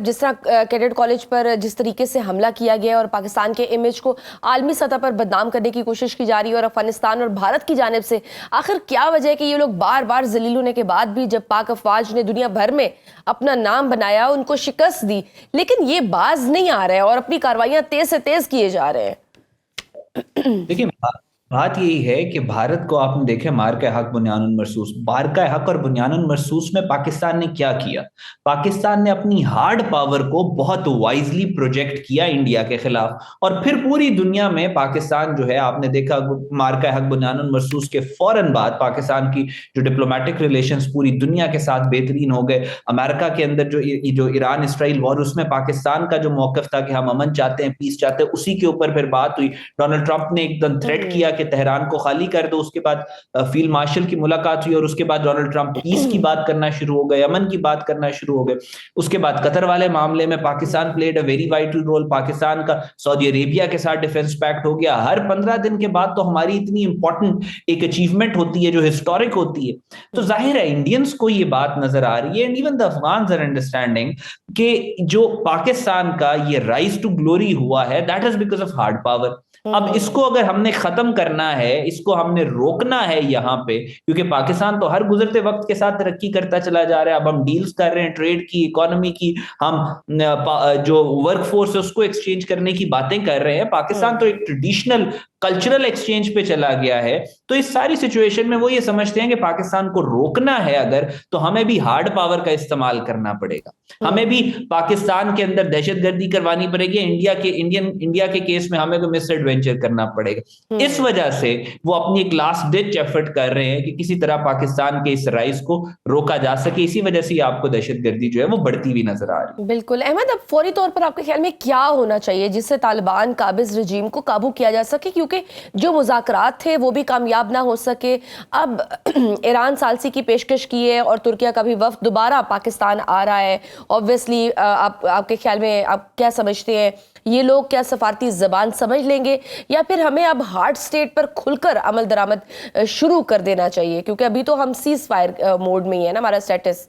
जिस तरह cadet college पर जिस तरीके से हमला किया गया और पाकिस्तान के इमेज को आलमी सतह पर बदनाम करने की कोशिश की जा रही है और अफगानिस्तान और भारत की जानिब से आखिर क्या वजह है कि ये लोग बार बार जलील होने के बाद भी जब पाक अफवाज ने दुनिया भर में अपना नाम बनाया, उनको शिकस्त दी, लेकिन ये बाज नहीं आ रहे हैं और अपनी कार्रवाइयां तेज से तेज किए जा रहे हैं। देखिए, बात यही है कि भारत को आपने देखे मार का हक बुनियानुल मरसूस, मार का हक और बुनियानुल मरसूस में पाकिस्तान ने क्या किया। पाकिस्तान ने अपनी हार्ड पावर को बहुत वाइजली प्रोजेक्ट किया इंडिया के खिलाफ, और फिर पूरी दुनिया में पाकिस्तान जो है, आपने देखा मार का हक बुनियानुल मरसूस के फौरन बाद पाकिस्तान की जो डिप्लोमेटिक रिलेशंस पूरी दुनिया के साथ बेहतरीन हो गए। अमेरिका के अंदर जो ईरान इसराइल वॉर, उसमें पाकिस्तान का जो मौकफ था कि हम अमन चाहते हैं, पीस चाहते हैं, उसी के ऊपर फिर बात हुई। डोनाल्ड ट्रंप ने एकदम थ्रेट किया कि तेहरान को खाली कर दो। उसके बाद फील्ड मार्शल की मुलाकात हुई और उसके बाद डोनाल्ड ट्रंप पीस की बात करना शुरू हो गए, अमन की बात करना शुरू हो गए। उसके बाद कतर वाले मामले में Pakistan played a very vital role. Pakistan का सऊदी अरेबिया के साथ डिफेंस पैक्ट हो गया। हर 15 दिन के बाद तो हमारी इतनी इंपॉर्टेंट एक अचीवमेंट होती है जो हिस्टोरिक होती है। तो जाहिर है इंडियंस को ये बात नजर आ रही है, and even the Afghans are understanding कि जो पाकिस्तान का ये राइज टू ग्लोरी हुआ है, that is because of hard power. अब इसको अगर हमने खत्म करना है, इसको हमने रोकना है यहाँ पे, क्योंकि पाकिस्तान तो हर गुजरते वक्त के साथ तरक्की करता चला जा रहा है। अब हम डील्स कर रहे हैं, ट्रेड की, इकोनॉमी की, हम जो वर्क फोर्स है उसको एक्सचेंज करने की बातें कर रहे हैं। पाकिस्तान तो एक ट्रेडिशनल कल्चरल एक्सचेंज पे चला गया है। तो इस सारी सिचुएशन में वो ये समझते हैं कि पाकिस्तान को रोकना है अगर, तो हमें भी हार्ड पावर का इस्तेमाल करना पड़ेगा। हमें भी पाकिस्तान के अंदर दहशतगर्दी करवानी पड़ेगी। इंडिया के केस में हमें को मिस एडवेंचर करना पड़ेगा। इस वजह से वो अपनी एक लास्ट डिच एफर्ट कर रहे हैं कि किसी तरह पाकिस्तान के इस राइज को रोका जा सके। इसी वजह से आपको दहशतगर्दी जो है वो बढ़ती हुई नजर आ रही है। बिल्कुल अहमद, अब फौरी तौर पर आपके ख्याल में क्या होना चाहिए जिससे तालिबान काबिज रजीम को काबू किया जा सके, क्योंकि जो मुज़ाकरात थे वो भी कामयाब ना हो सके। अब ईरान सालसी की पेशकश की है और तुर्किया का भी वफ्द दोबारा पाकिस्तान आ रहा है। ऑब्वियसली आपके ख्याल में आप क्या समझते हैं, ये लोग क्या सफारती जबान समझ लेंगे या फिर हमें अब हार्ड स्टेट पर खुलकर अमल दरामद शुरू कर देना चाहिए, क्योंकि अभी तो हम सीज फायर मोड में ही है ना हमारा स्टेटस।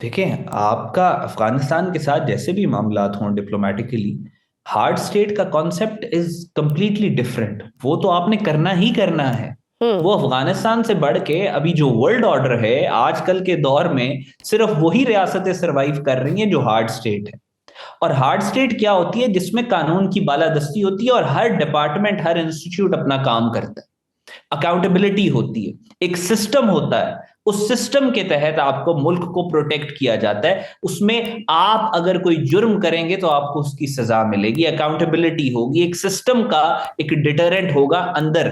देखें, आपका अफगानिस्तान के साथ जैसे भी मामलात हों डिप्लोमेटिकली, हार्ड स्टेट का कॉन्सेप्ट इज कंप्लीटली डिफरेंट। वो तो आपने करना ही करना है। वो अफगानिस्तान से बढ़ के अभी जो वर्ल्ड ऑर्डर है आजकल के दौर में, सिर्फ वही रियासतें सरवाइव कर रही हैं जो हार्ड स्टेट है। और हार्ड स्टेट क्या होती है? जिसमें कानून की बालादस्ती होती है और हर डिपार्टमेंट, हर इंस्टीट्यूट अपना काम करता है, अकाउंटेबिलिटी होती है, एक सिस्टम होता है। उस सिस्टम के तहत आपको मुल्क को प्रोटेक्ट किया जाता है। उसमें आप अगर कोई जुर्म करेंगे तो आपको उसकी सजा मिलेगी, अकाउंटेबिलिटी होगी, एक सिस्टम का एक डिटरेंट होगा अंदर।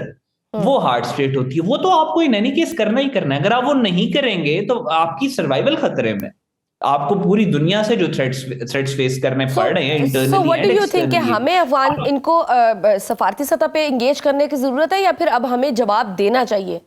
वो हार्ड स्टेट होती है। वो तो आपको इन एनी केस करना ही करना है। अगर आप वो नहीं करेंगे तो आपकी सर्वाइवल खतरे में, आपको पूरी दुनिया से जो थ्रेट्स फेस करने पड़ रहे हैं so internally what do and you think कि एक्सटर्नली। हमें अफगान इनको सफारती सतह पे इंगेज करने की जरूरत है या फिर अब हमें जवाब देना चाहिए?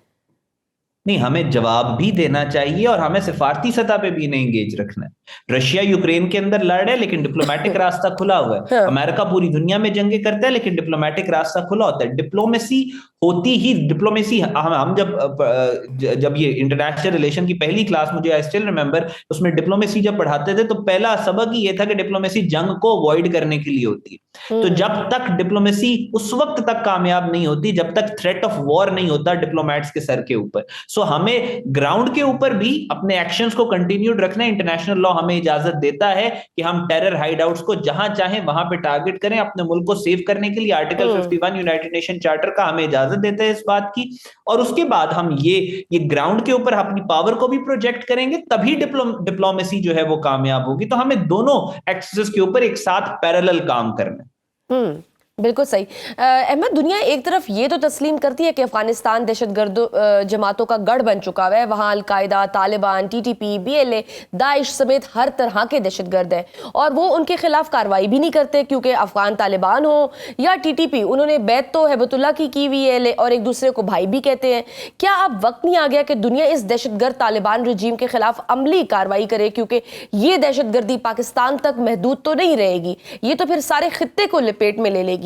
नहीं, हमें जवाब भी देना चाहिए और हमें सिफारती सतह पे भी इन्हें एंगेज रखना है। रशिया यूक्रेन के अंदर लड़ रहा है लेकिन डिप्लोमेटिक रास्ता खुला हुआ है। हाँ। अमेरिका पूरी दुनिया में जंगे करता है लेकिन डिप्लोमेटिक रास्ता खुला होता है। डिप्लोमेसी होती ही डिप्लोमेसी, हम जब ये इंटरनेशनल रिलेशन की पहली क्लास, मुझे आई स्टिल रिमेंबर, उसमें डिप्लोमेसी जब पढ़ाते थे तो पहला सबक ही ये था कि डिप्लोमेसी जंग को अवॉइड करने के लिए होती है। तो जब तक डिप्लोमेसी उस वक्त तक कामयाब नहीं होती जब तक थ्रेट ऑफ वॉर नहीं होता डिप्लोमेट्स के सर के ऊपर। सो हमें ग्राउंड के ऊपर भी अपने एक्शंस को कंटिन्यूड रखना है। इंटरनेशनल लॉ हमें इजाजत देता है कि हम टेरर हाइडआउट्स को जहां चाहें वहां पे टारगेट करें अपने मुल्क को सेव करने के लिए। आर्टिकल 51 यूनाइटेड नेशन चार्टर का हमें इजाजत देता है इस बात की। और उसके बाद हम ये ग्राउंड के ऊपर अपनी पावर को भी प्रोजेक्ट करेंगे, तभी डिप्लोमेसी जो है वो कामयाब होगी। तो हमें दोनों एक्सेस के ऊपर एक साथ पैरेलल काम करना है। बिल्कुल सही। अहमद, दुनिया एक तरफ ये तो तस्लीम करती है कि अफगानिस्तान दहशतगर्द जमातों का गढ़ बन चुका है, वहाँ al Qaeda, Taliban, TTP, BLA, Daesh समेत हर तरह के दहशतगर्द हैं और वो उनके खिलाफ कार्रवाई भी नहीं करते, क्योंकि अफगान तालिबान हो या टीटीपी, उन्होंने बैत तो हिज़्बुल्लाह की हुई है और एक दूसरे को भाई भी कहते हैं। क्या अब वक्त नहीं आ गया कि दुनिया इस दहशतगर्द तालिबान रजीम के खिलाफ अमली कार्रवाई करे, क्योंकि ये दहशतगर्दी पाकिस्तान तक महदूद तो नहीं रहेगी, ये तो फिर सारे खित्ते को लपेट में ले लेगी।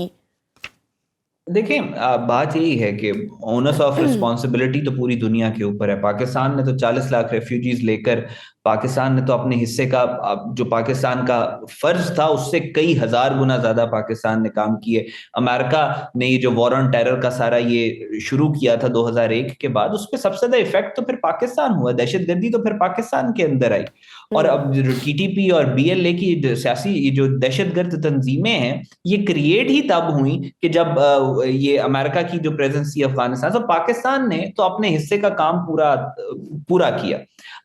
देखिए, बात यही है कि ओनर्स ऑफ रिस्पॉन्सिबिलिटी तो पूरी दुनिया के ऊपर है। पाकिस्तान ने तो 40 लाख रेफ्यूजीज लेकर पाकिस्तान ने तो अपने हिस्से का, जो पाकिस्तान का फर्ज था उससे कई हजार गुना ज्यादा पाकिस्तान ने काम किए। अमेरिका ने ये जो वॉर ऑन टेरर का सारा ये शुरू किया था 2001 के बाद, उस पर सबसे ज्यादा इफेक्ट तो फिर पाकिस्तान हुआ, दहशतगर्दी तो फिर पाकिस्तान के अंदर आई। और हम्म। अब जो टीटीपी और बीएलए की सियासी ये जो दहशतगर्द तंजीमें हैं, ये क्रिएट ही तब हुई कि जब ये अमेरिका की जो प्रेजेंस थी अफगानिस्तान, तो पाकिस्तान ने तो अपने हिस्से का काम पूरा पूरा किया।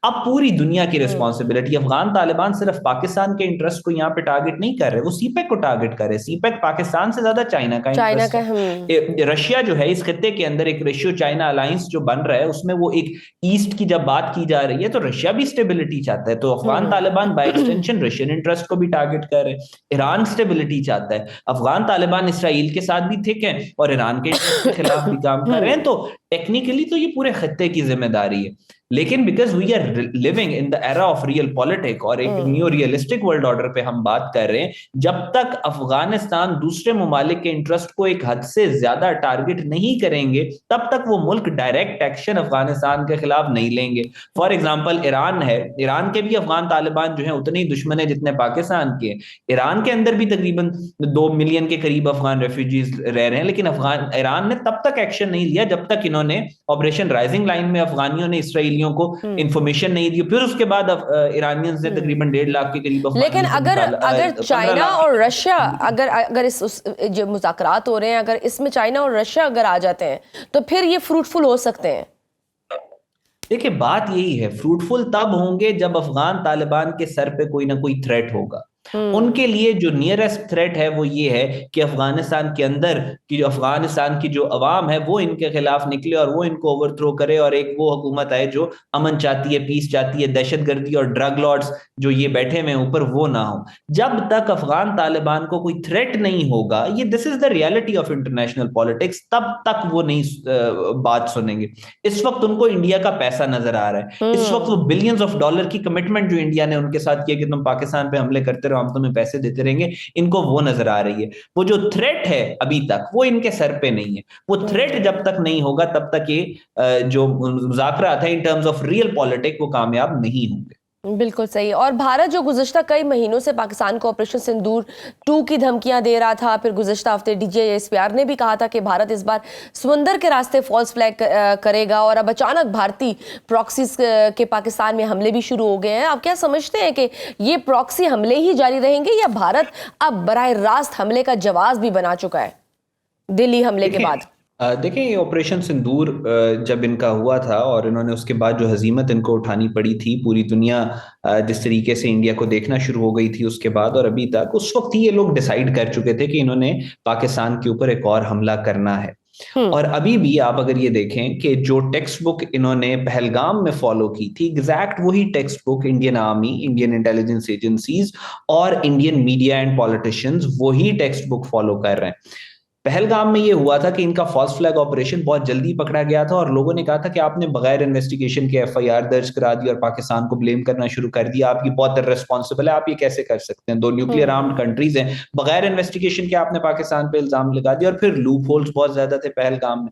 अब पूरी दुनिया की रिस्पॉन्सिबिलिटी, अफगान तालिबान सिर्फ पाकिस्तान के इंटरेस्ट को यहाँ पे टारगेट नहीं कर रहे, वो सीपेक को टारगेट कर रहे। सीपेक पाकिस्तान से ज्यादा चाइना का चाइना इंटरेस्ट का है। हम। रशिया जो है इस खत्ते के अंदर एक रशियो चाइना अलायंस जो बन रहा है, उसमें वो एक ईस्ट की जब बात की जा रही है तो रशिया भी स्टेबिलिटी चाहता है, तो Afghan Taliban by extension Russian interest को भी टारगेट कर रहे हैं। ईरान स्टेबिलिटी चाहता है, अफगान तालिबान इसराइल के साथ भी थिक है और ईरान के इंटरेस्ट के खिलाफ भी काम कर रहे हैं। तो टेक्निकली तो ये पूरे खत्ते की जिम्मेदारी है, लेकिन because we are living in the era of realpolitik और एक न्यू रियलिस्टिक वर्ल्ड ऑर्डर पे हम बात कर रहे हैं, जब तक अफगानिस्तान दूसरे ममालिक के इंटरेस्ट को एक हद से ज्यादा टारगेट नहीं करेंगे, तब तक वो मुल्क डायरेक्ट एक्शन अफगानिस्तान के खिलाफ नहीं लेंगे। फॉर एग्जाम्पल ईरान है, ईरान के भी अफगान तालिबान जो है उतने ही दुश्मन है जितने पाकिस्तान के। ईरान के अंदर भी तकरीबन 2 मिलियन के करीब अफगान रेफ्यूजीज रह रहे हैं, लेकिन अफगान ईरान ने तब तक एक्शन नहीं लिया जब तक इन्होंने ऑपरेशन राइजिंग लाइन में अफगानियों ने इसराइलियों को इंफॉर्मेशन नहीं दी। फिर उसके बाद ईरानियंस ने तकरीबन 1.5 लाख के करीब लेकिन अगर अगर 15 चाइना लाख और रशिया, अगर अगर जो मुज़ाकरात हो रहे हैं, अगर इसमें चाइना और रशिया अगर आ जाते हैं तो फिर ये फ्रूटफुल हो सकते हैं। देखिए बात यही है, फ्रूटफुल तब होंगे जब अफगान तालिबान के सर पे कोई ना कोई थ्रेट होगा। उनके लिए जो नियरेस्ट थ्रेट है वो ये है कि अफगानिस्तान के अंदर की जो अफगानिस्तान की जो अवाम है वो इनके खिलाफ निकले और वो इनको ओवरथ्रो करे, और एक वो हुकूमत आए जो अमन चाहती है, पीस चाहती है, दहशतगर्दी और ड्रग लॉर्ड्स जो ये बैठे हुए ऊपर वो ना हो। जब तक अफगान तालिबान को कोई थ्रेट नहीं होगा, ये this is the reality of international politics, तब तक वो नहीं बात सुनेंगे। इस वक्त उनको इंडिया का पैसा नजर आ रहा है, इस वक्त वो बिलियंस ऑफ डॉलर की कमिटमेंट जो इंडिया ने उनके साथ किया कि तुम पाकिस्तान पे हमले करते रहो, हम तुम्हें पैसे देते रहेंगे, इनको वो नजर आ रही है। वो जो थ्रेट है अभी तक वो इनके सर पे नहीं है। वो थ्रेट जब तक नहीं होगा तब तक ये जो मुज़ाकरात है in terms of real politic वो कामयाब नहीं होंगे। बिल्कुल सही। और भारत जो गुज़श्ता कई महीनों से पाकिस्तान को ऑपरेशन सिंदूर 2 की धमकियां दे रहा था, फिर गुज़श्ता हफ्ते DGISPR ने भी कहा था कि भारत इस बार समुंदर के रास्ते फॉल्स फ्लैग करेगा, और अब अचानक भारतीय प्रॉक्सीज के पाकिस्तान में हमले भी शुरू हो गए हैं। आप क्या समझते हैं कि ये प्रॉक्सी हमले ही जारी रहेंगे या भारत अब बराह रास्त हमले का जवाब भी बना चुका है दिल्ली हमले के बाद? देखें ये ऑपरेशन सिंदूर जब इनका हुआ था और इन्होंने उसके बाद जो हजीमत इनको उठानी पड़ी थी, पूरी दुनिया जिस तरीके से इंडिया को देखना शुरू हो गई थी उसके बाद और अभी तक, उस वक्त ही ये लोग डिसाइड कर चुके थे कि इन्होंने पाकिस्तान के ऊपर एक और हमला करना है। और अभी भी आप अगर ये देखें कि जो टेक्स्ट बुक इन्होंने पहलगाम में फॉलो की थी, एग्जैक्ट वही text book Indian army, Indian intelligence agencies और इंडियन मीडिया एंड पॉलिटिशियंस वही टेक्स्ट बुक फॉलो कर रहे हैं। पहलगाम में ये हुआ था कि इनका फॉल्स फ्लैग ऑपरेशन बहुत जल्दी पकड़ा गया था और लोगों ने कहा था कि आपने बगैर इन्वेस्टिगेशन के FIR दर्ज करा दी और पाकिस्तान को ब्लेम करना शुरू कर दिया, आपकी बहुत रिस्पॉन्सिबल है, आप ये कैसे कर सकते हैं, 2 न्यूक्लियर आर्म्ड कंट्रीज हैं, बगैर इन्वेस्टिगेशन के आपने पाकिस्तान पे इल्जाम लगा दिया। और फिर लूप होल्स बहुत ज्यादा थे पहलगाम में।